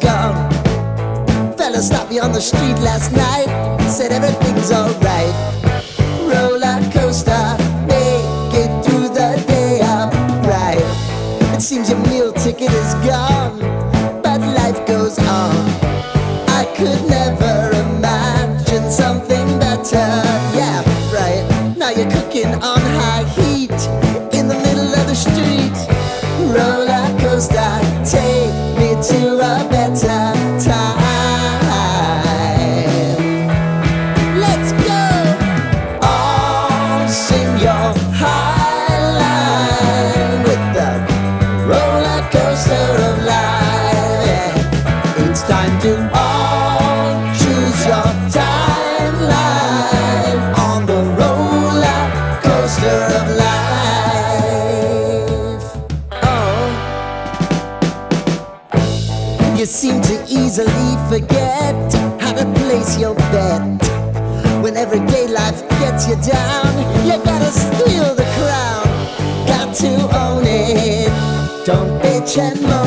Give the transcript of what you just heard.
gone. Fella stopped me on the street last night, said everything's alright. Roller coaster, make it through the day upright. It seems your meal ticket is gone, but life goes on. I could never imagine something better. Yeah, right. Now you're cooking on high heat in the middle of the street. Roller coaster, take me to a better time. Let's go. All sing your high line with the roller coaster of life. Yeah. It's time to all choose your timeline on the roller coaster of life. Oh, you seem to easily forget how to place your bet. When everyday life gets you down, you gotta steal the crown. Got to own it. Don't bitch and moan.